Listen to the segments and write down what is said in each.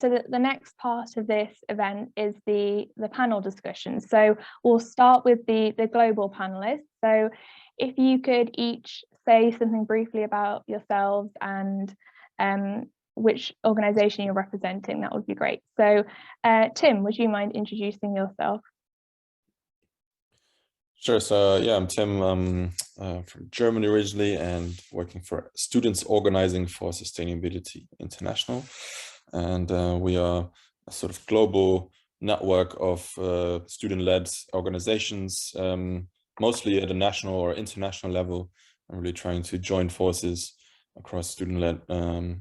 So the next part of this event is the panel discussion. So we'll start with the global panelists. So if you could each say something briefly about yourselves and which organization you're representing, that would be great. So Tim, would you mind introducing yourself? Sure. So yeah, I'm Tim. I'm from Germany originally and working for Students Organizing for Sustainability International. And we are a sort of global network of student-led organizations, mostly at a national or international level, and really trying to join forces across student-led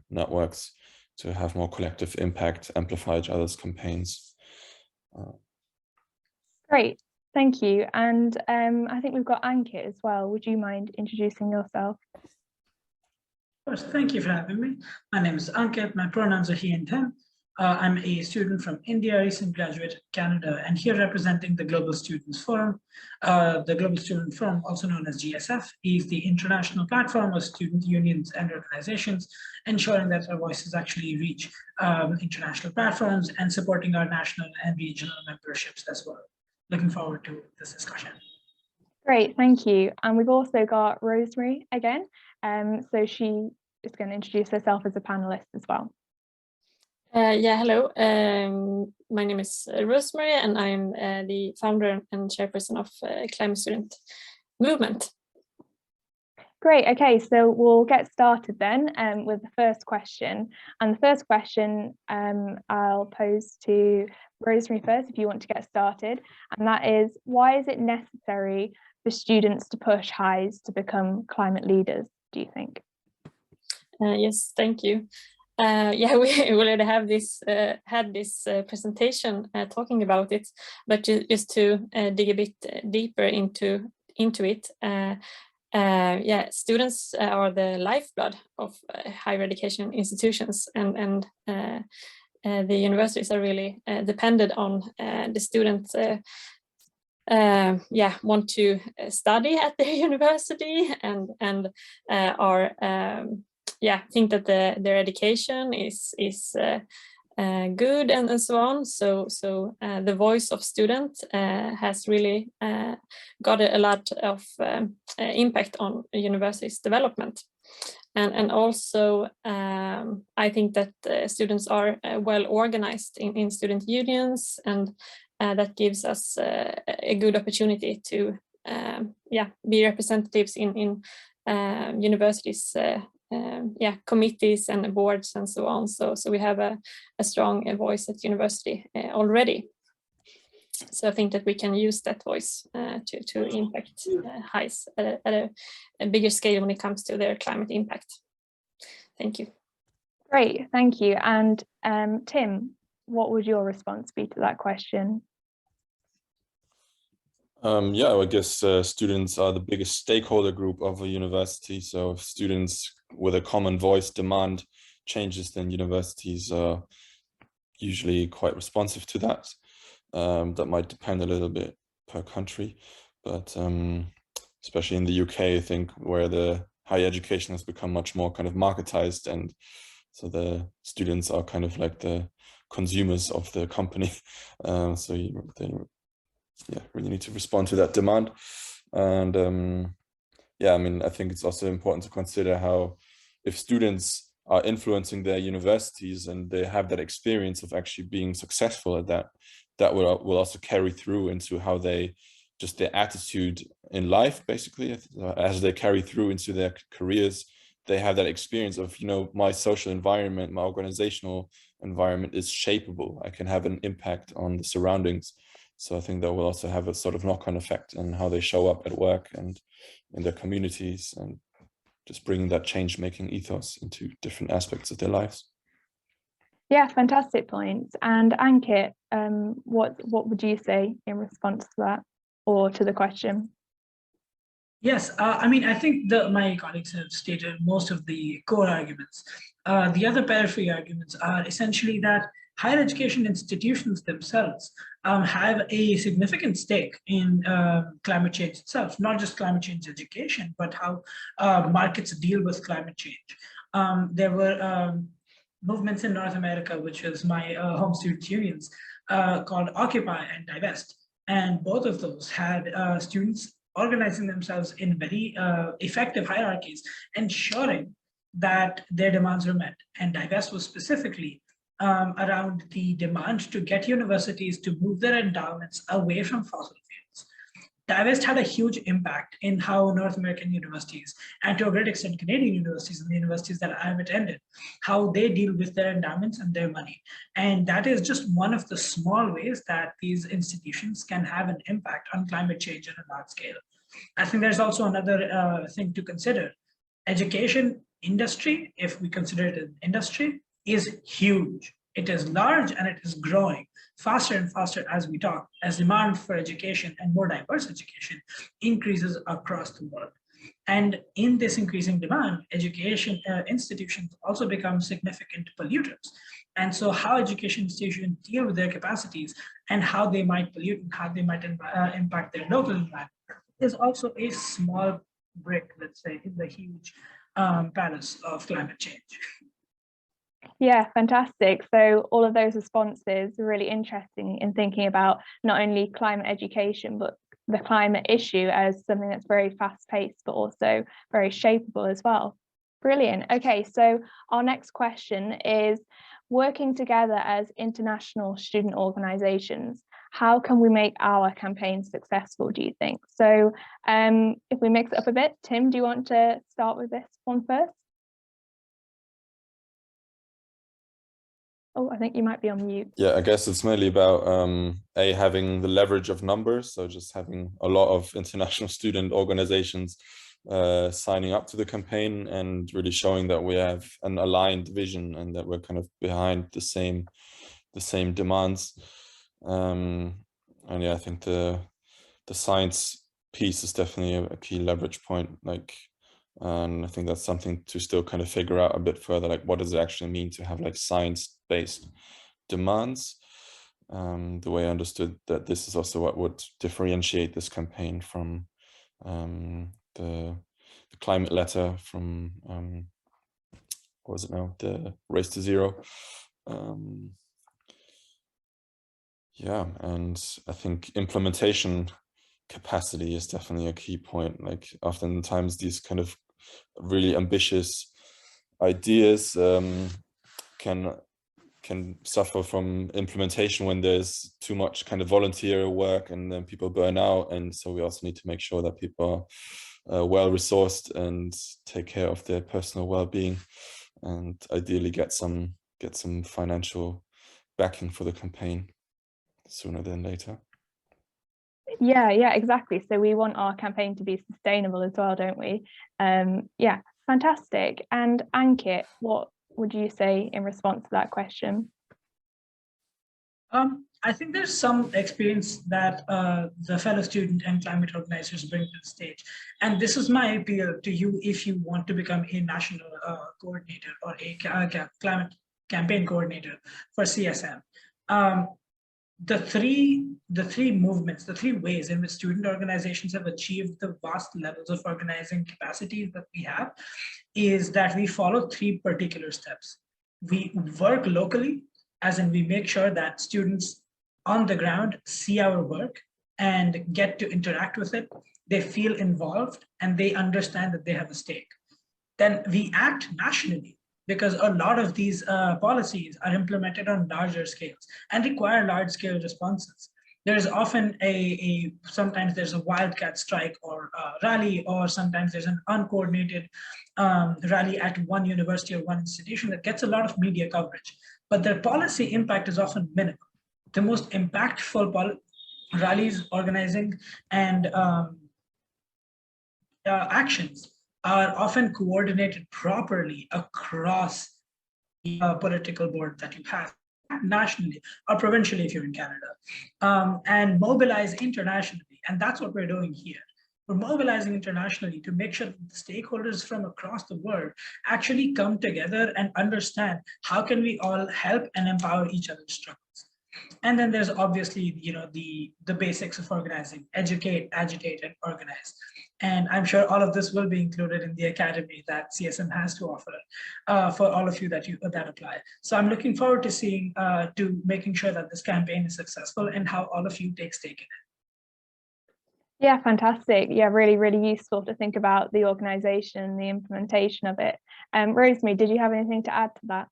networks to have more collective impact, amplify each other's campaigns. Great. Thank you. And I think we've got Ankit as well. Would you mind introducing yourself? Of course, thank you for having me. My name is Ankit. My pronouns are he and him. I'm a student from India, recent graduate, Canada, and here representing the Global Students Forum. The Global Student Forum, also known as GSF, is the international platform of student unions and organizations, ensuring that our voices actually reach international platforms and supporting our national and regional memberships as well. Looking forward to this discussion. Great, thank you. And we've also got Rosemary again. So she is going to introduce herself as a panelist as well. Yeah, hello. My name is Rosemary, and I'm the founder and chairperson of Climate Student Movement. Great. Okay, so we'll get started then with the first question. And the first question I'll pose to Rosemary first, if you want to get started. And that is, why is it necessary for students to push HEIs to become climate leaders, do you think? Yes, thank you. Yeah, we already have this had this presentation talking about it, but just to dig a bit deeper into it. Yeah, students are the lifeblood of higher education institutions, and the universities are really dependent on the students. Yeah, want to study at the university and are yeah, think that their education is good and so on. So the voice of students has really got a lot of impact on university's development. And also, I think that students are well organized in student unions, and that gives us a good opportunity to yeah, be representatives in universities' yeah, committees and boards and so on. So we have a strong voice at university already. So I think that we can use that voice to impact HEIs at a bigger scale when it comes to their climate impact. Thank you. Great, thank you. And Tim, what would your response be to that question? Yeah, I guess students are the biggest stakeholder group of a university. So if students with a common voice demand changes, then universities are usually quite responsive to that. That might depend a little bit per country, but especially in the UK, I think, where the higher education has become much more kind of marketized, and so the students are kind of like the consumers of the company. So they yeah, really need to respond to that demand. And yeah, I mean, I think it's also important to consider how if students are influencing their universities and they have that experience of actually being successful at that, that will also carry through into how they, just their attitude in life, basically, as they carry through into their careers. They have that experience of, you know, my social environment, my organizational environment is shapeable. I can have an impact on the surroundings. So I think that will also have a sort of knock-on effect on how they show up at work and in their communities, and just bringing that change-making ethos into different aspects of their lives. Yeah, fantastic points. And Ankit, what would you say in response to that or to the question? Yes, I mean, I think my colleagues have stated most of the core arguments. The other periphery arguments are essentially that higher education institutions themselves have a significant stake in climate change itself, not just climate change education, but how markets deal with climate change. There were movements in North America, which is my home student unions, called Occupy and Divest. And both of those had students organizing themselves in very effective hierarchies, ensuring that their demands were met. And Divest was specifically around the demand to get universities to move their endowments away from fossil fuels. Divest had a huge impact in how North American universities, and to a great extent Canadian universities and the universities that I've attended, how they deal with their endowments and their money. And that is just one of the small ways that these institutions can have an impact on climate change on a large scale. I think there's also another thing to consider. Education industry, if we consider it an industry, is huge. It is large and it is growing faster and faster as we talk, as demand for education and more diverse education increases across the world. And in this increasing demand, education institutions also become significant polluters. And so how education institutions deal with their capacities and how they might pollute and how they might impact their local environment is also a small brick, let's say, in the huge palace of climate change. Yeah, fantastic. So all of those responses are really interesting in thinking about not only climate education, but the climate issue as something that's very fast-paced, but also very shapeable as well. Brilliant. Okay, so our next question is, working together as international student organizations, how can we make our campaigns successful, do you think? So if we mix it up a bit, Tim, do you want to start with this one first? Oh, I think you might be on mute. Yeah, I guess it's mainly about having the leverage of numbers. So just having a lot of international student organizations signing up to the campaign and really showing that we have an aligned vision and that we're kind of behind the same demands. And yeah, I think the science piece is definitely a key leverage point. And I think that's something to still kind of figure out a bit further, like what does it actually mean to have like science-based demands? The way I understood that this is also what would differentiate this campaign from the climate letter from, what was it now? The Race to Zero. Yeah, and I think implementation capacity is definitely a key point. Like oftentimes these kind of really ambitious ideas can suffer from implementation when there's too much kind of volunteer work and then people burn out. And so we also need to make sure that people are well resourced and take care of their personal well-being, and ideally get some financial backing for the campaign sooner than later. Yeah, exactly. So we want our campaign to be sustainable as well, don't we? Yeah, fantastic. And Ankit, what would you say in response to that question? I think there's some experience that the fellow student and climate organizers bring to the stage. And this is my appeal to you if you want to become a national coordinator or a climate campaign coordinator for CSM. The three movements, the three ways in which student organizations have achieved the vast levels of organizing capacity that we have is that we follow three particular steps. We work locally, as in we make sure that students on the ground see our work and get to interact with it. They feel involved and they understand that they have a stake. Then we act nationally, because a lot of these policies are implemented on larger scales and require large scale responses. There is often sometimes there's a wildcat strike or rally, or sometimes there's an uncoordinated rally at one university or one institution that gets a lot of media coverage, but their policy impact is often minimal. The most impactful rallies, organizing, and actions are often coordinated properly across the political board that you have, nationally or provincially if you're in Canada, and mobilize internationally. And that's what we're doing here. We're mobilizing internationally to make sure that the stakeholders from across the world actually come together and understand how can we all help and empower each other's struggles. And then there's obviously, the basics of organizing: educate, agitate, and organize. And I'm sure all of this will be included in the academy that CSM has to offer for all of you that apply. So I'm looking forward to seeing, to making sure that this campaign is successful and how all of you take stake in it. Yeah, fantastic. Yeah, really, really useful to think about the organisation, the implementation of it. Rosemary, did you have anything to add to that?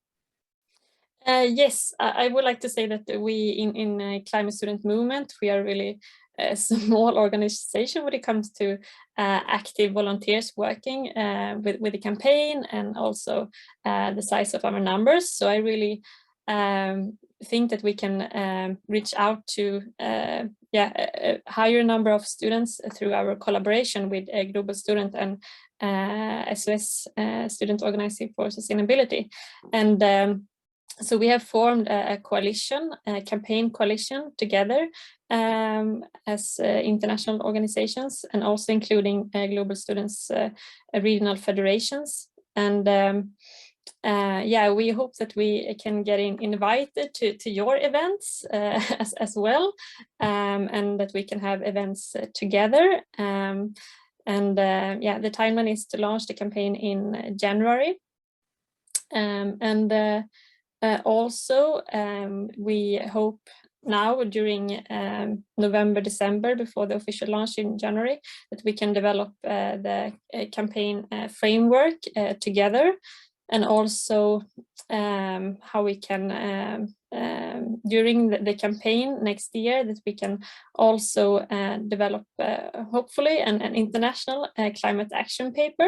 Yes, I would like to say that we in Climate Student Movement, we are really a small organization when it comes to active volunteers working with the campaign, and also the size of our numbers. So I really think that we can reach out to a higher number of students through our collaboration with a Global Student and SOS Student Organizing for Sustainability. And so we have formed a coalition, a campaign coalition together as international organizations, and also including global students, regional federations. And we hope that we can get invited to your events as well, and that we can have events together. The timeline is to launch the campaign in January. Also, we hope now during November, December, before the official launch in January, that we can develop the campaign framework together, and also how we can during the campaign next year, that we can also develop hopefully an international climate action paper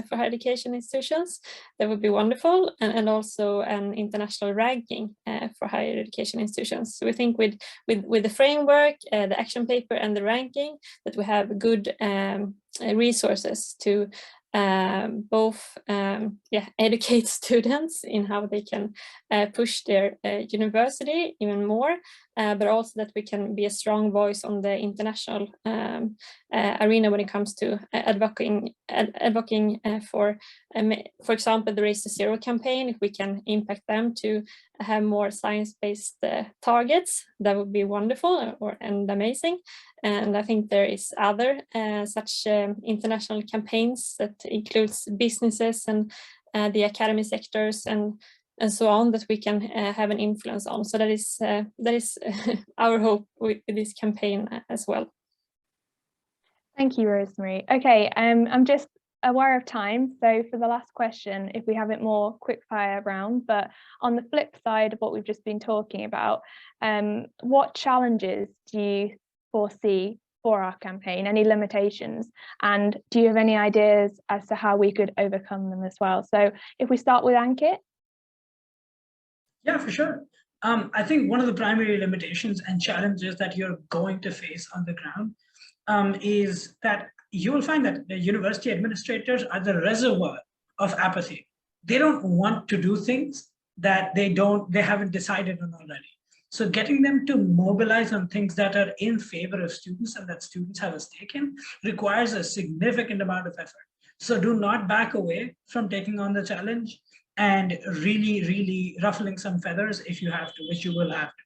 for higher education institutions. That would be wonderful, and also an international ranking for higher education institutions. So we think with the framework, the action paper, and the ranking, that we have good resources to both educate students in how they can push their university even more, but also that we can be a strong voice on the international arena when it comes to advocating for example, the Race to Zero campaign. If we can impact them to have more science-based targets, that would be wonderful and amazing. And I think there is other such international campaigns that includes businesses and the academy sectors and so on, that we can have an influence on. So that is our hope with this campaign as well. Thank you, Rosemary. Okay, I'm just aware of time, so for the last question, if we have it more quick fire round, but on the flip side of what we've just been talking about, what challenges do you foresee for our campaign? Any limitations? And do you have any ideas as to how we could overcome them as well? So if we start with Ankit. Yeah, for sure. I think one of the primary limitations and challenges that you're going to face on the ground is that you will find that the university administrators are the reservoir of apathy. They don't want to do things that they haven't decided on already. So getting them to mobilize on things that are in favor of students and that students have a stake in requires a significant amount of effort. So do not back away from taking on the challenge and really, really ruffling some feathers if you have to, which you will have to.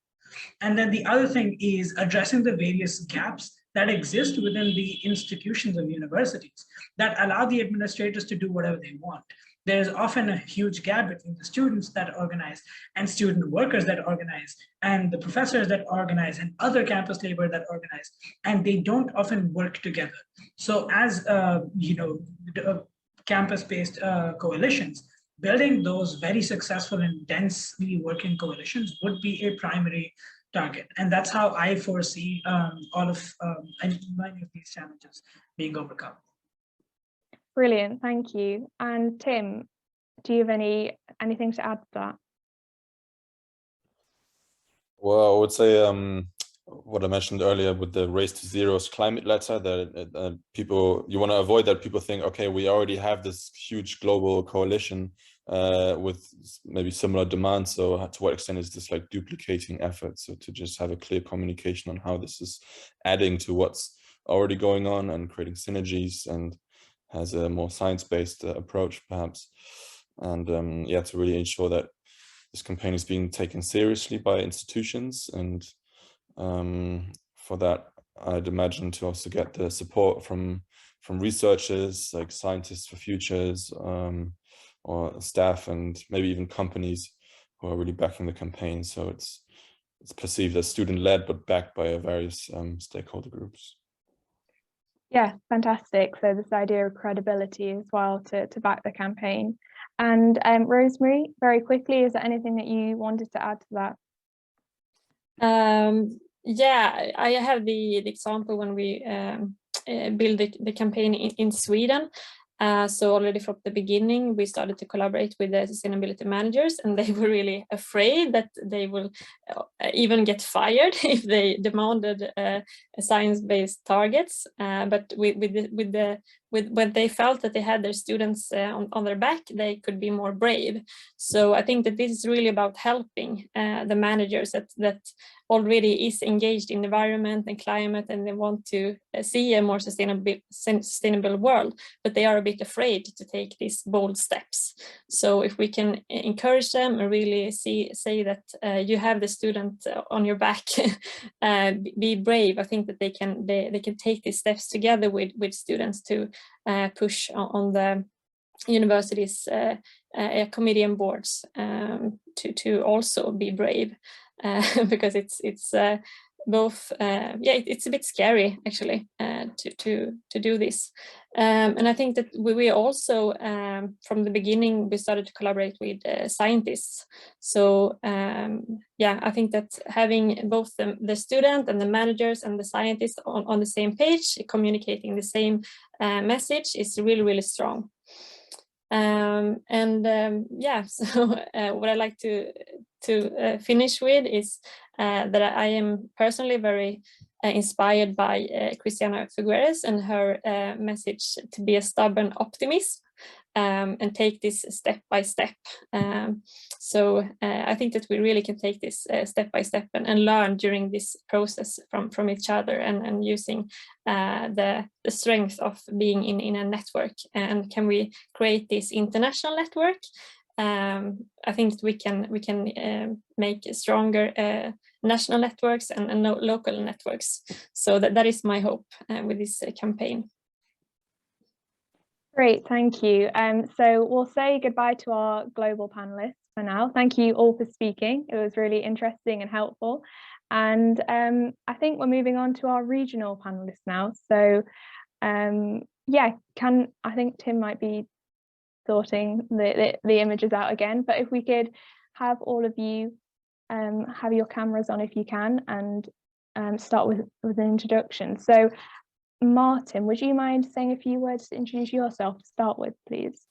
And then the other thing is addressing the various gaps that exist within the institutions of universities that allow the administrators to do whatever they want. There's often a huge gap between the students that organize and student workers that organize and the professors that organize and other campus labor that organize, and they don't often work together. So as campus-based coalitions, building those very successful and densely working coalitions would be a primary target. And that's how I foresee all of many of these challenges being overcome. Brilliant, thank you. And Tim, do you have anything to add to that? Well, I would say what I mentioned earlier with the Race to Zero's climate letter, that you want to avoid that people think, okay, we already have this huge global coalition with maybe similar demands, so to what extent is this like duplicating efforts? So to just have a clear communication on how this is adding to what's already going on and creating synergies, and has a more science-based approach perhaps, and to really ensure that this campaign is being taken seriously by institutions, and for that, I'd imagine to also get the support from researchers like Scientists for Futures, or staff, and maybe even companies who are really backing the campaign. So it's perceived as student-led, but backed by various stakeholder groups. Yeah, fantastic. So this idea of credibility as well to back the campaign. And Rosemary, very quickly, is there anything that you wanted to add to that? Yeah, I have the example when we build the campaign in Sweden. So already from the beginning, we started to collaborate with the sustainability managers, and they were really afraid that they will even get fired if they demanded science-based targets. But when they felt that they had their students on their back, they could be more brave. So I think that this is really about helping the managers that already is engaged in environment and climate, and they want to see a more sustainable world, but they are a bit afraid to take these bold steps. So if we can encourage them and really say that you have the student on your back, be brave, I think that they can take these steps together with students to push on the universities, committee and boards to also be brave, because it's both it's a bit scary actually to do this, and I think that we also from the beginning we started to collaborate with scientists. So yeah, I think that having both the student and the managers and the scientists on the same page, communicating the same message, is really strong. Yeah, so what I like to finish with is that I am personally very inspired by Christiana Figueres and her message to be a stubborn optimist, and take this step by step. So I think that we really can take this step by step and learn during this process from each other, and using the strength of being in a network. And can we create this international network? I think that we can make stronger national networks and local networks. So that is my hope with this campaign. Great, thank you. So we'll say goodbye to our global panelists for now. Thank you all for speaking. It was really interesting and helpful. And I think we're moving on to our regional panelists now. So yeah, I think Tim might be sorting the images out again, but if we could have all of you have your cameras on if you can, and start with an introduction. So Martin, would you mind saying a few words to introduce yourself to start with, please?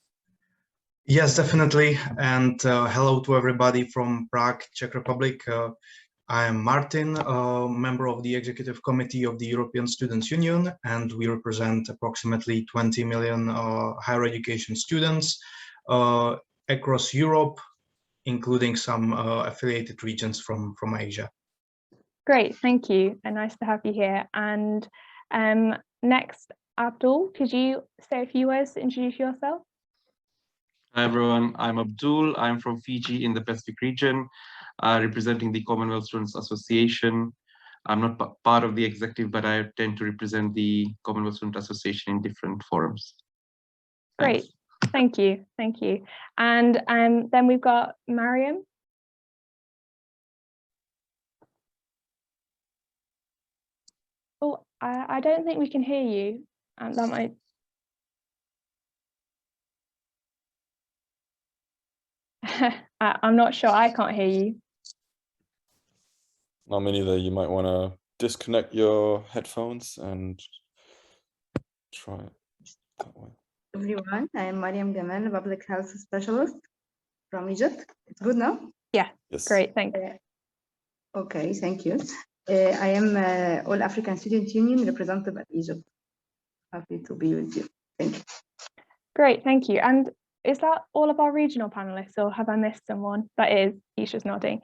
Yes, definitely. And hello to everybody from Prague, Czech Republic. I am Martin, a member of the Executive Committee of the European Students' Union, and we represent approximately 20 million higher education students across Europe, including some affiliated regions from Asia. Great, thank you, and nice to have you here. And next, Abdul, could you say a few words to introduce yourself? Hi everyone, I'm Abdul. I'm from Fiji in the Pacific region, representing the Commonwealth Students Association. I'm not part of the executive, but I tend to represent the Commonwealth Student Association in different forums. Thanks. Great, thank you. And then we've got Maryam. Oh, I don't think we can hear you. That might. I'm not sure. I can't hear you. Not me neither. You might want to disconnect your headphones and try it that way. Everyone, I am Maryam Gavin, a public health specialist from Egypt. It's good now? Yeah, yes. Great, thank you. Okay, thank you. I am All African Student Union representative at Egypt. Happy to be with you. Thank you. Great, thank you. And is that all of our regional panelists, or have I missed someone? That is, Isha's nodding.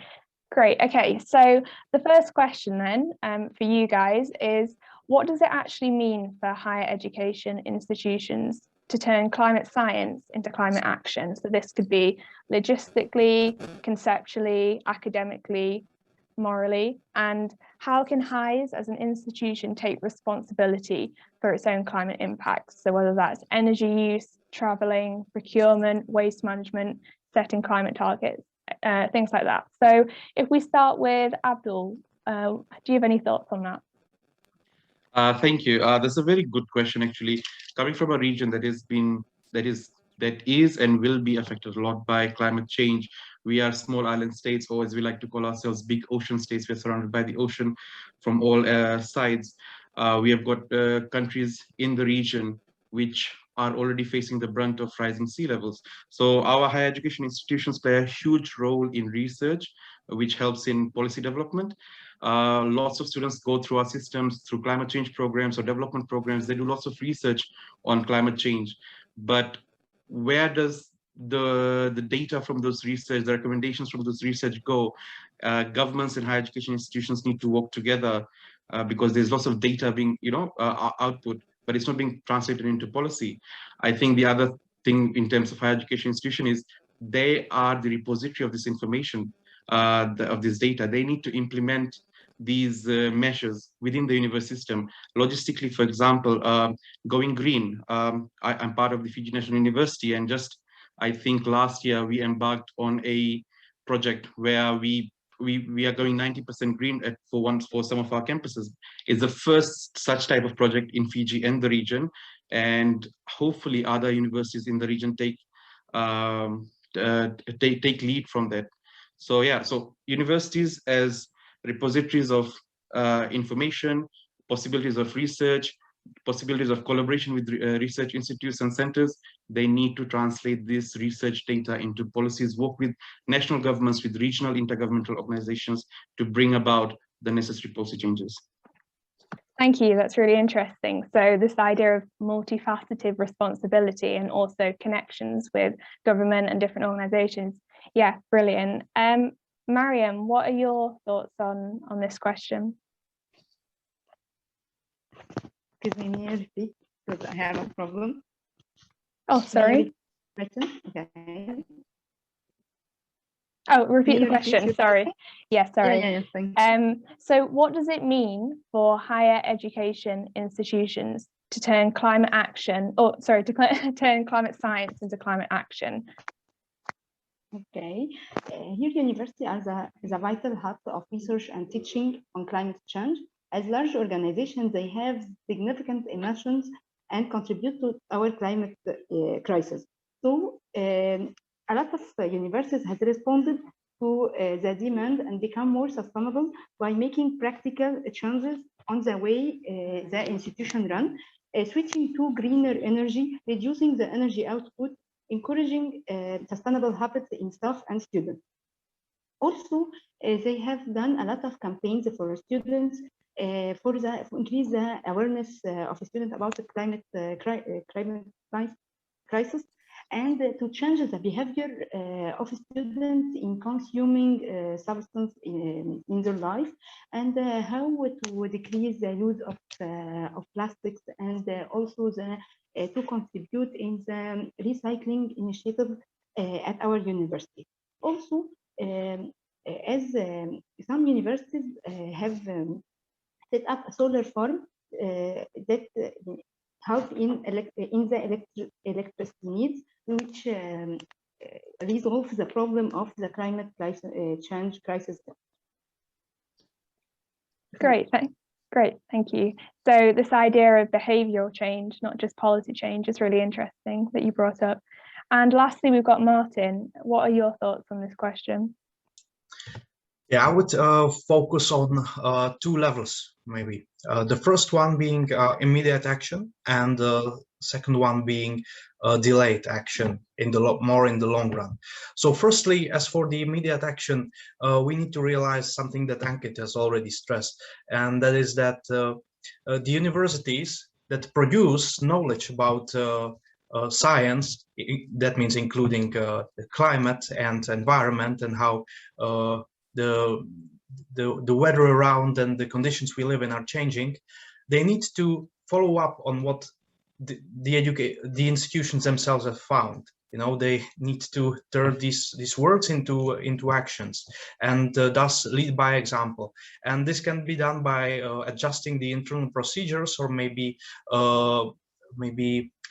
Great, okay, so the first question then for you guys is, what does it actually mean for higher education institutions to turn climate science into climate action. So this could be logistically, conceptually, academically, morally, and how can HEIs as an institution take responsibility for its own climate impacts? So whether that's energy use, traveling, procurement, waste management, setting climate targets, things like that. So if we start with Abdul, do you have any thoughts on that? Thank you. That's a very good question, actually. Coming from a region that is and will be affected a lot by climate change. We are small island states, or as we like to call ourselves, big ocean states. We're surrounded by the ocean from all sides. We have got countries in the region which are already facing the brunt of rising sea levels. So our higher education institutions play a huge role in research, which helps in policy development. Lots of students go through our systems, through climate change programs or development programs. They do lots of research on climate change. But where does the data from those research, the recommendations from those research go? Governments and higher education institutions need to work together because there's lots of data being, output, but it's not being translated into policy. I think the other thing in terms of higher education institution is they are the repository of this information, of this data. They need to implement these measures within the university system. Logistically, for example, going green. I'm part of the Fiji National University, and I think last year we embarked on a project where we are going 90% green for some of our campuses. It's the first such type of project in Fiji and the region, and hopefully other universities in the region take lead from that. So yeah, so universities as repositories of information, possibilities of research, possibilities of collaboration with research institutes and centers, they need to translate this research data into policies, work with national governments, with regional intergovernmental organizations to bring about the necessary policy changes. Thank you, that's really interesting. So this idea of multifaceted responsibility and also connections with government and different organizations. Yeah, brilliant. Maryam, what are your thoughts on this question? Excuse me, repeat, because I have a problem. Oh, sorry. Okay. Oh, repeat the question, sorry. Yeah, sorry. Yeah, thanks. So what does it mean for higher education institutions to turn climate action, to turn climate science into climate action? Okay, here university is a vital hub of research and teaching on climate change. As large organizations, they have significant emissions and contribute to our climate crisis. So a lot of universities have responded to the demand and become more sustainable by making practical changes on the way the institution run, switching to greener energy, reducing the energy output, encouraging sustainable habits in staff and students. Also, they have done a lot of campaigns for students for increase the awareness of students about the climate crisis, and to change the behavior of students in consuming substance in their life, and how to decrease the use of plastics, and also to contribute in the recycling initiative at our university. Also, as some universities have set up a solar farm that help in the electricity needs, which resolves the problem of the climate change crisis. Great, thank you. So this idea of behavioural change, not just policy change, is really interesting that you brought up. And lastly, we've got Martin. What are your thoughts on this question? Yeah, I would focus on two levels, maybe. The first one being immediate action, and the second one being delayed action in the more in the long run. So firstly, as for the immediate action, we need to realize something that Ankit has already stressed, and that is that the universities that produce knowledge about science, that means including the climate and environment, and how the weather around and the conditions we live in are changing, they need to follow up on what the institutions themselves have found. You know, they need to turn these words into actions, and thus lead by example. And this can be done by adjusting the internal procedures, or maybe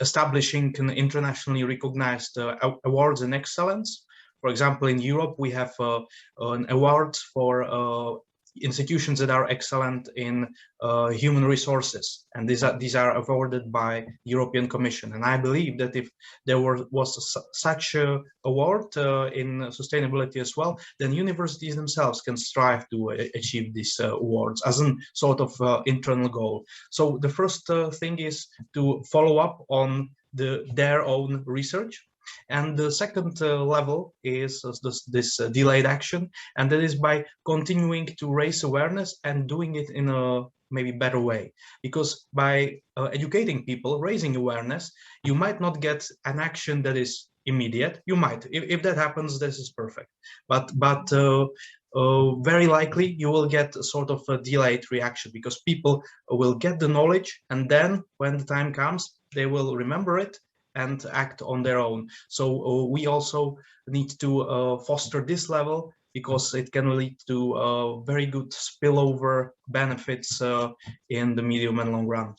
establishing an internationally recognized awards and excellence. For example, in Europe, we have an award for institutions that are excellent in human resources, and these are awarded by European Commission. And I believe that if there was such a award in sustainability as well, then universities themselves can strive to achieve these awards as a sort of internal goal. So the first thing is to follow up on their own research. And the second level is this delayed action, and that is by continuing to raise awareness and doing it in a maybe better way. Because by educating people, raising awareness, you might not get an action that is immediate. You might, if that happens, this is perfect. But very likely you will get a sort of a delayed reaction, because people will get the knowledge, and then when the time comes, they will remember it and act on their own. So we also need to foster this level, because it can lead to very good spillover benefits in the medium and long run.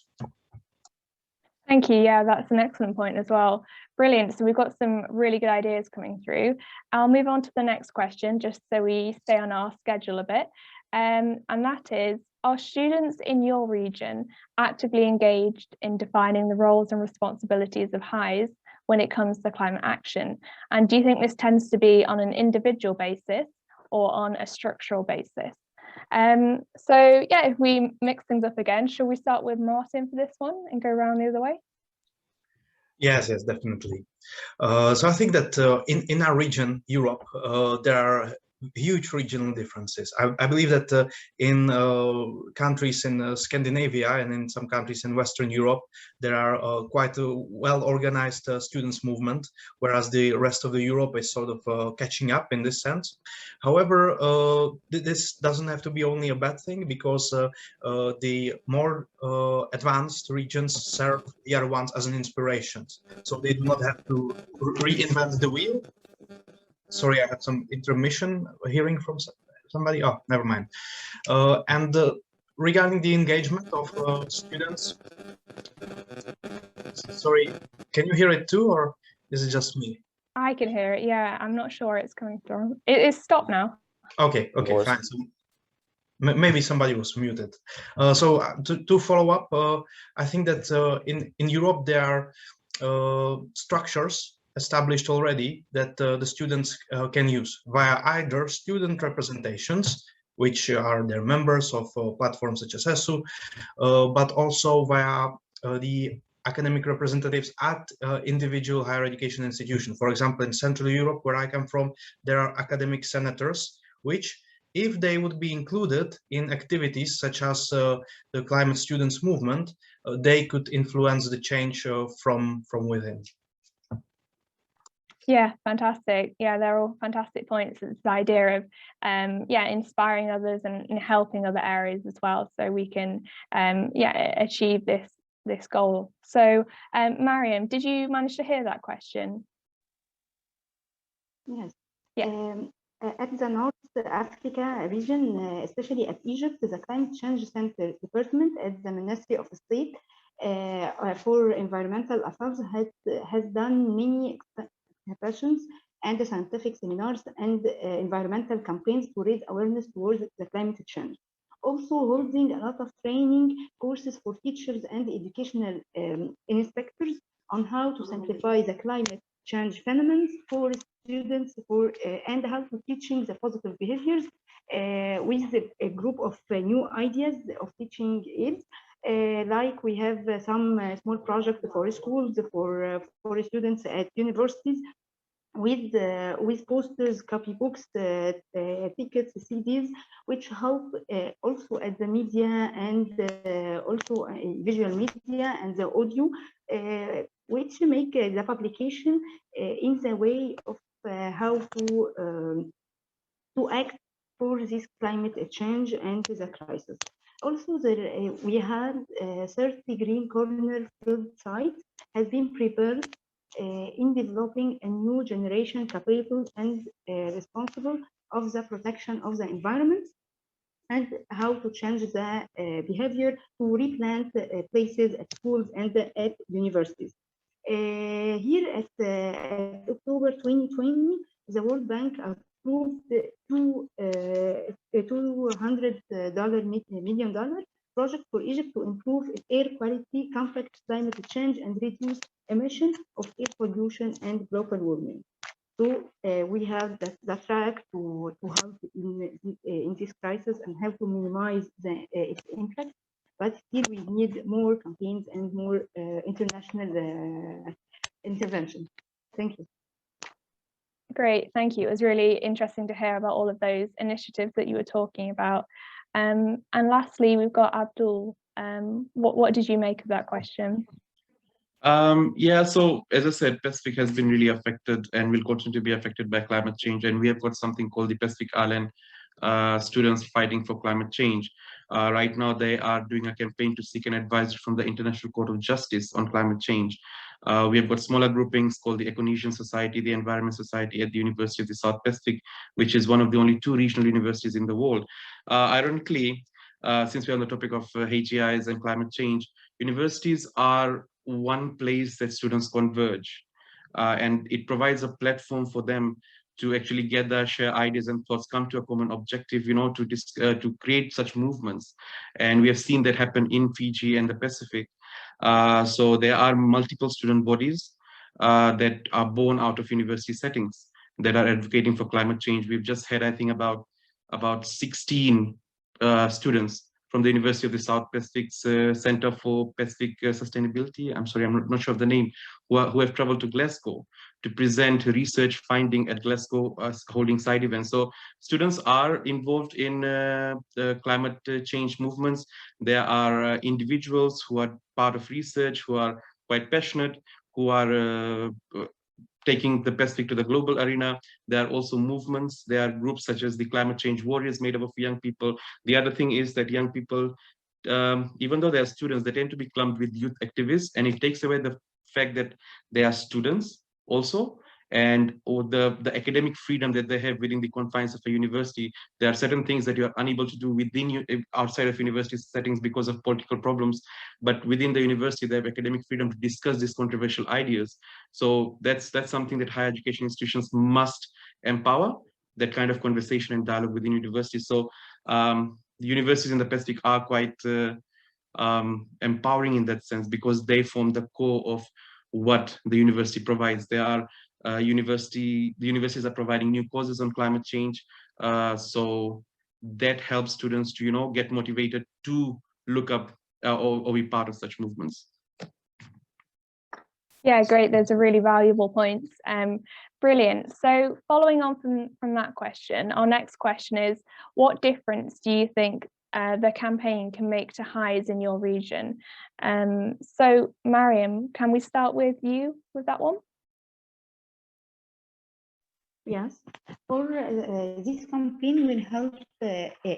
Thank you. Yeah, that's an excellent point as well. Brilliant. So we've got some really good ideas coming through. I'll move on to the next question, just so we stay on our schedule a bit. And that is, are students in your region actively engaged in defining the roles and responsibilities of HEIs when it comes to climate action? And do you think this tends to be on an individual basis or on a structural basis? So yeah, if we mix things up again, shall we start with Martin for this one and go around the other way? Yes, definitely. So I think that in our region, Europe, there are huge regional differences. I believe that in countries in Scandinavia and in some countries in Western Europe, there are quite a well-organized students movement, whereas the rest of the Europe is sort of catching up in this sense. However, this doesn't have to be only a bad thing, because the more advanced regions serve the other ones as an inspiration. So they do not have to reinvent the wheel. Sorry, I had some intermission hearing from somebody. Oh, never mind. And regarding the engagement of students, sorry, can you hear it too, or is it just me? I can hear it. Yeah, I'm not sure it's coming through. It is stopped now. Okay, fine. So maybe somebody was muted. So to follow up, I think that in Europe there are structures established already that the students can use via either student representations, which are their members of platforms such as HESU, but also via the academic representatives at individual higher education institutions. For example, in Central Europe, where I come from, there are academic senators, which, if they would be included in activities such as the climate students movement, they could influence the change from within. Yeah, fantastic. Yeah, they're all fantastic points. It's the idea of inspiring others and helping other areas as well, so we can achieve this goal. So Maryam, did you manage to hear that question? Yes. Yeah. At the North Africa region, especially at Egypt, the Climate Change Center Department at the Ministry of State for Environmental Affairs has done many exhibitions and scientific seminars and environmental campaigns to raise awareness towards the climate change. Also holding a lot of training courses for teachers and educational inspectors on how to simplify the climate change phenomena for students, and how to teaching the positive behaviors with a group of new ideas of teaching aids. Like we have some small projects for schools, for students at universities, with posters, copybooks, tickets, CDs, which help also at the media and also visual media and the audio, which make the publication in the way of how to act for this climate change and the crisis. Also, we had 30 green corner field sites has been prepared in developing a new generation capable and responsible of the protection of the environment and how to change the behavior to replant places at schools and at universities. Here at October 2020, the World Bank approved $200 million project for Egypt to improve air quality, combat climate change, and reduce emission of air pollution and global warming. So we have the track to help in this crisis and how to minimize its impact. But still, we need more campaigns and more international intervention. Thank you. Great, thank you. It was really interesting to hear about all of those initiatives that you were talking about. And lastly, we've got Abdul. What did you make of that question? Yeah, so as I said, Pacific has been really affected and will continue to be affected by climate change. And we have got something called the Pacific Island Students Fighting for Climate Change. Right now, they are doing a campaign to seek an advisory from the International Court of Justice on climate change. We have got smaller groupings called the Econesian Society, the Environment Society at the University of the South Pacific, which is one of the only 2 regional universities in the world. Ironically, since we're on the topic of HEIs and climate change, universities are one place that students converge, and it provides a platform for them to actually gather, share ideas and thoughts, come to a common objective, to create such movements. And we have seen that happen in Fiji and the Pacific. So there are multiple student bodies that are born out of university settings that are advocating for climate change. We've just had, I think, about 16 students from the University of the South Pacific's Center for Pacific Sustainability. I'm sorry, I'm not sure of the name, who have traveled to Glasgow to present research finding at Glasgow holding side events. So students are involved in the climate change movements. There are individuals who are part of research, who are quite passionate, who are taking the Pacific to the global arena. There are also movements. There are groups such as the Climate Change Warriors made up of young people. The other thing is that young people, even though they are students, they tend to be clumped with youth activists, and it takes away the fact that they are students also, and the academic freedom that they have within the confines of a university. There are certain things that you are unable to do within outside of university settings because of political problems, but within the university they have academic freedom to discuss these controversial ideas. So that's something that higher education institutions must empower, that kind of conversation and dialogue within universities. So the universities in the Pacific are quite empowering in that sense, because they form the core of what the university provides. There are the universities are providing new courses on climate change, so that helps students to get motivated to look up or be part of such movements. Yeah, great. Those are really valuable points. Brilliant. So following on from that question, our next question is, what difference do you think the campaign can make to HEIs in your region? So Maryam, can we start with you with that one? Yes, for this campaign will help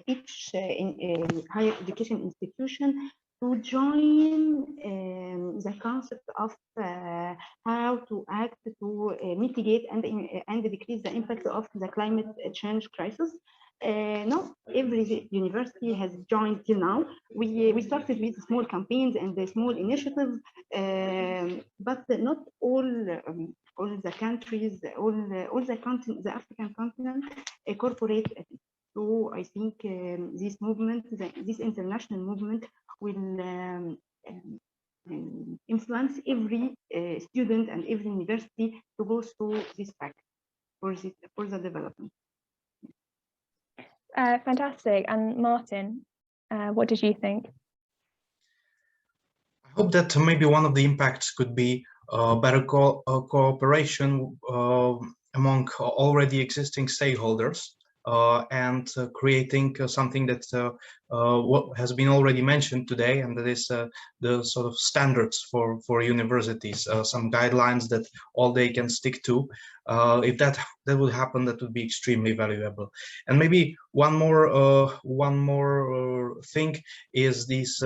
each higher education institution to join the concept of how to act to mitigate and decrease the impact of the climate change crisis. Not every university has joined till now. We started with small campaigns and the small initiatives, but not all the countries, all the continent, the African continent, incorporate it. So I think this movement, this international movement, will influence every student and every university to go through this pact for the development. Fantastic. And Martin, what did you think? I hope that maybe one of the impacts could be better cooperation among already existing stakeholders. and creating something that what has been already mentioned today, and that is the sort of standards for universities, some guidelines that all they can stick to. If that would happen, that would be extremely valuable. And maybe one more thing is this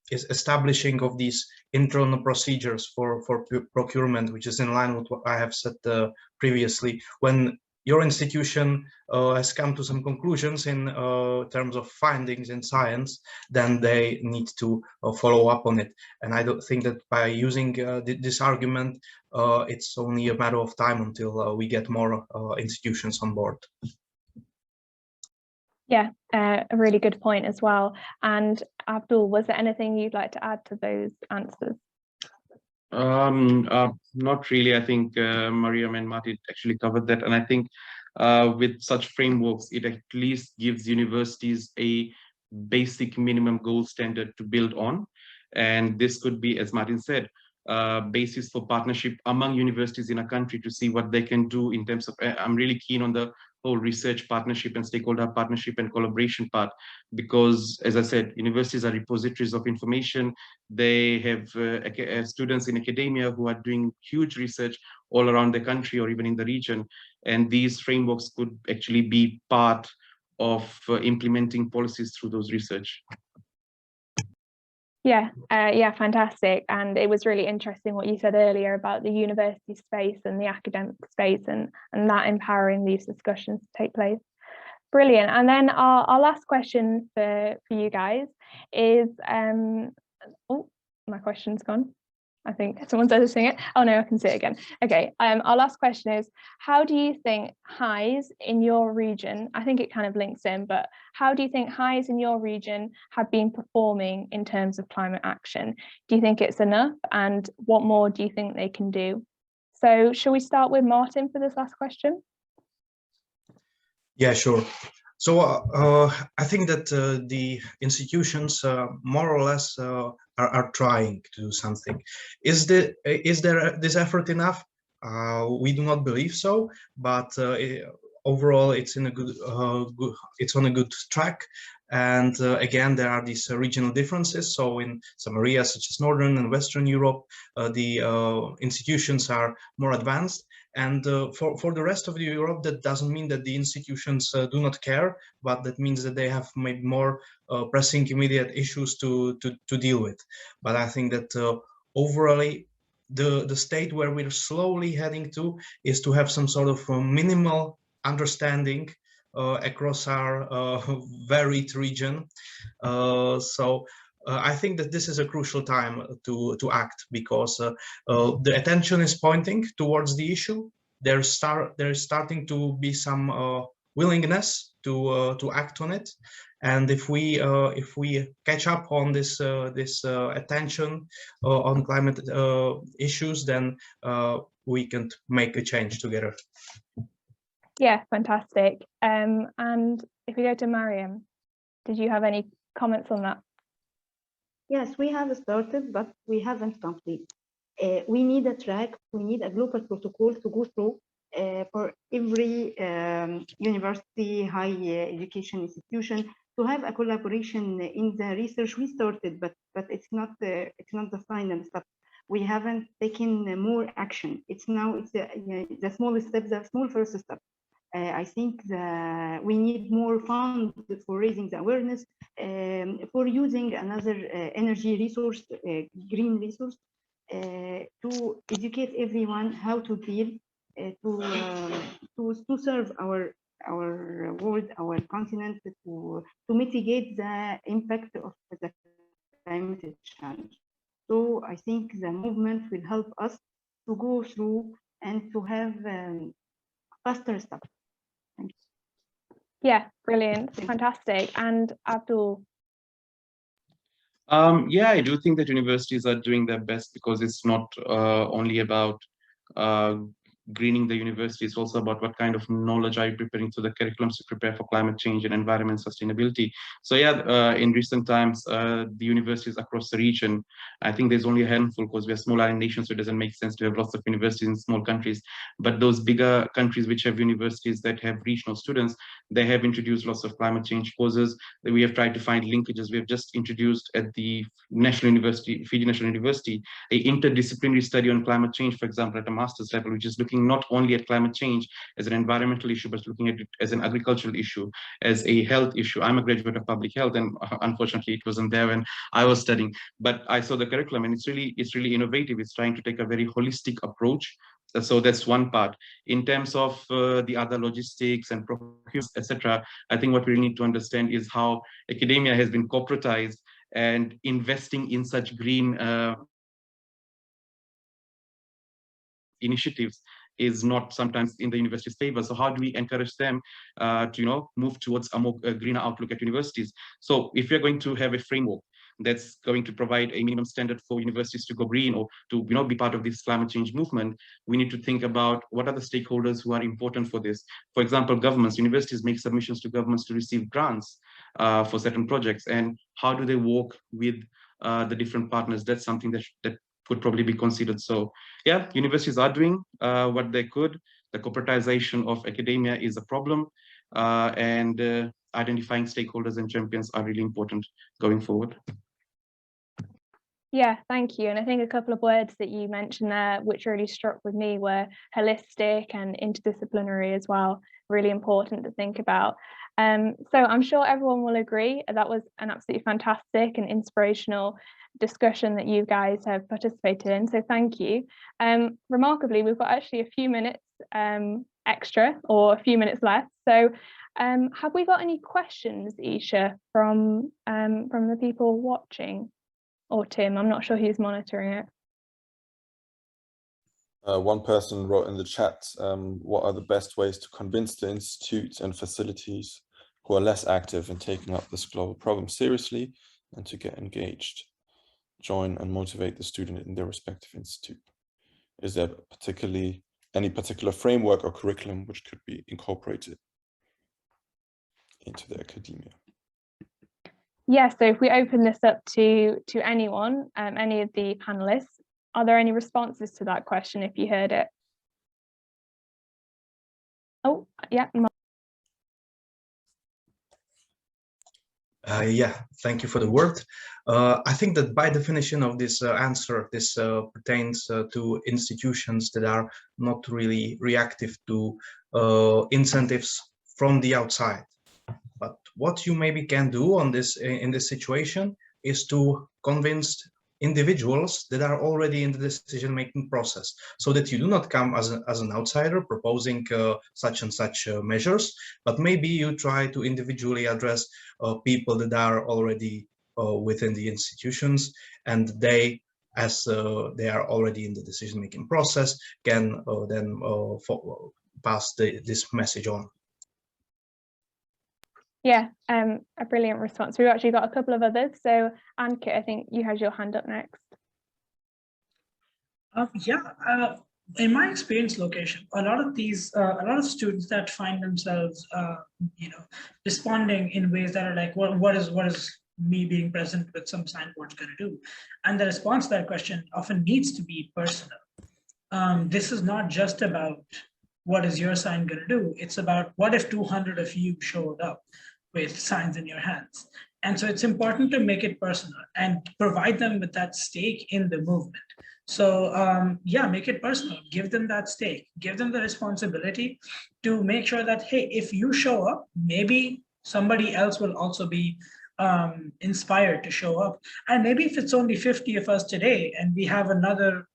is establishing of these internal procedures for procurement, which is in line with what I have said previously. When your institution has come to some conclusions in terms of findings in science, then they need to follow up on it. And I don't think that by using this argument, it's only a matter of time until we get more institutions on board. Yeah, a really good point as well. And Abdul, was there anything you'd like to add to those answers? Not really. I think Maryam and Martin actually covered that. And I think with such frameworks, it at least gives universities a basic minimum gold standard to build on. And this could be, as Martin said, basis for partnership among universities in a country to see what they can do in terms of, I'm really keen on the whole research partnership and stakeholder partnership and collaboration part, because as I said, universities are repositories of information. They have students in academia who are doing huge research all around the country or even in the region. And these frameworks could actually be part of implementing policies through those research. Yeah, yeah, fantastic. And it was really interesting what you said earlier about the university space and the academic space and that empowering these discussions to take place. Brilliant. And then our last question for you guys is, oh, my question's gone. I think someone's editing it. Oh no, I can see it again. Okay, our last question is, how do you think HEIs in your region, I think it kind of links in, but how do you think HEIs in your region have been performing in terms of climate action? Do you think it's enough? And what more do you think they can do? So shall we start with Martin for this last question? Yeah, sure. So I think that the institutions more or less are trying to do something. Is there this effort enough? We do not believe so, but overall it's in a it's on a good track. And again, there are these regional differences. So in some areas such as Northern and Western Europe, the institutions are more advanced. And for the rest of the Europe, that doesn't mean that the institutions do not care, but that means that they have maybe more pressing immediate issues to deal with. But I think that overall, the state where we're slowly heading to is to have some sort of minimal understanding across our varied region. I think that this is a crucial time to act, because the attention is pointing towards the issue. There's starting to be some willingness to act on it, and if we catch up on this attention on climate issues, then we can make a change together. Yeah, fantastic. And if we go to Maryam, did you have any comments on that? Yes, we have started, but we haven't completed. We need a track, we need a global protocol to go through for every university, higher education institution, to have a collaboration in the research we started, but it's not the final step. We haven't taken more action. It's the small step, the small first step. I think we need more funds for raising the awareness, for using another energy resource, green resource, to educate everyone how to deal, to serve our world, our continent, to mitigate the impact of the climate change. So I think the movement will help us to go through and to have faster steps. Yeah, brilliant, fantastic. And Abdul? Yeah, I do think that universities are doing their best, because it's not only about greening the university, it's also about what kind of knowledge are you preparing to the curriculums to prepare for climate change and environment sustainability. So yeah, in recent times, the universities across the region, I think there's only a handful, because we're a small island nation, so it doesn't make sense to have lots of universities in small countries. But those bigger countries which have universities that have regional students, They have introduced lots of climate change causes. We have tried to find linkages. We have just introduced at the National University, Fiji National University, a interdisciplinary study on climate change, for example, at a master's level, which is looking not only at climate change as an environmental issue, but looking at it as an agricultural issue, as a health issue. I'm a graduate of public health, and unfortunately it wasn't there when I was studying, but I saw the curriculum, and it's really innovative. It's trying to take a very holistic approach. So that's one part. In terms of the other logistics and procurement, etc., I think what we need to understand is how academia has been corporatized, and investing in such green initiatives is not sometimes in the university's favor. So how do we encourage them to move towards a more greener outlook at universities? So if we're going to have a framework that's going to provide a minimum standard for universities to go green, or to be part of this climate change movement, we need to think about what are the stakeholders who are important for this. For example, governments, universities make submissions to governments to receive grants for certain projects, and how do they work with the different partners? That's something that could probably be considered. So yeah, universities are doing what they could. The corporatization of academia is a problem, and identifying stakeholders and champions are really important going forward. Yeah, thank you. And I think a couple of words that you mentioned there, which really struck with me, were holistic and interdisciplinary as well. Really important to think about. So I'm sure everyone will agree that was an absolutely fantastic and inspirational discussion that you guys have participated in. So thank you. Remarkably, we've got actually a few minutes extra, or a few minutes left. So have we got any questions, Isha, from the people watching? Or Tim, I'm not sure who's monitoring it. One person wrote in the chat, what are the best ways to convince the institutes and facilities who are less active in taking up this global problem seriously and to get engaged, join and motivate the student in their respective institute? Is there any particular framework or curriculum which could be incorporated into the academia? Yeah, so if we open this up to anyone, any of the panelists, are there any responses to that question if you heard it? Oh, yeah. Yeah, thank you for the word. I think that by definition of this answer, this pertains to institutions that are not really reactive to incentives from the outside. But what you maybe can do on this in this situation is to convince individuals that are already in the decision-making process, so that you do not come as an outsider proposing such and such measures, but maybe you try to individually address people that are already within the institutions, and they, as they are already in the decision-making process, can then pass this message on. Yeah, a brilliant response. We've actually got a couple of others. So Anke, I think you had your hand up next. In my experience location, a lot of students that find themselves, responding in ways that are like, well, what is me being present with some signboards going to do? And the response to that question often needs to be personal. This is not just about what is your sign going to do? It's about what if 200 of you showed up with signs in your hands? And so it's important to make it personal and provide them with that stake in the movement. So yeah, make it personal, give them that stake, give them the responsibility to make sure that, hey, if you show up, maybe somebody else will also be inspired to show up. And maybe if it's only 50 of us today and we have another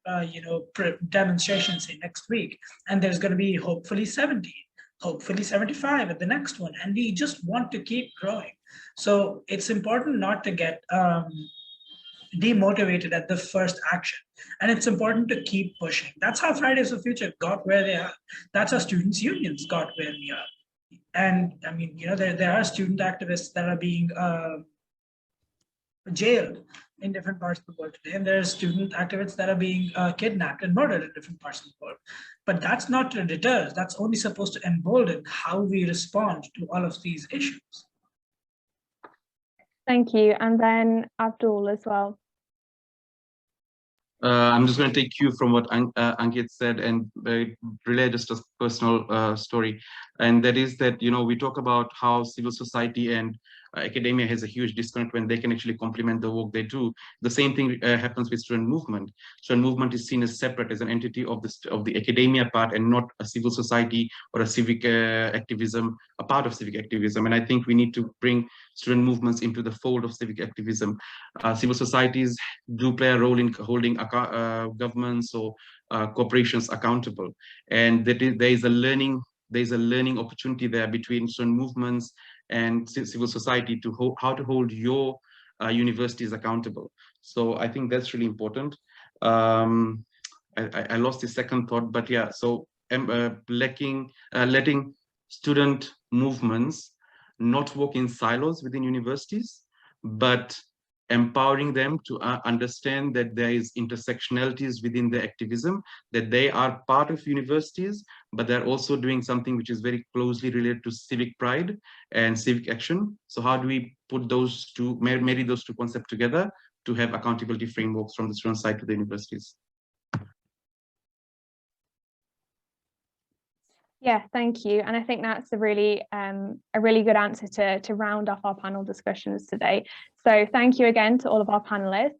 demonstration, say next week, and there's going to be hopefully 70, hopefully 75 at the next one, and we just want to keep growing. So it's important not to get demotivated at the first action, and it's important to keep pushing. That's how Fridays for Future got where they are. That's how students' unions got where we are. And I mean, there are student activists that are being jailed in different parts of the world today, and there are student activists that are being kidnapped and murdered in different parts of the world. But that's not to deter us. That's only supposed to embolden how we respond to all of these issues. Thank you. And then Abdul as well. I'm just going to take cue from what Ankit said and relay just a personal story, and that is that, we talk about how civil society and academia has a huge disconnect when they can actually complement the work they do. The same thing happens with student movement. Student movement is seen as separate, as an entity of the academia part, and not a civil society or a civic activism, a part of civic activism. And I think we need to bring student movements into the fold of civic activism. Civil societies do play a role in holding governments or corporations accountable, and there is a learning opportunity there between student movements and civil society to how to hold your universities accountable. So I think that's really important. I lost the second thought, but yeah, so letting student movements not work in silos within universities, but empowering them to understand that there is intersectionalities within the activism, that they are part of universities, but they're also doing something which is very closely related to civic pride and civic action. So how do we put those two, marry those two concepts together to have accountability frameworks from the student side to the universities? Yeah, thank you. And I think that's a really good answer to round off our panel discussions today. So thank you again to all of our panelists.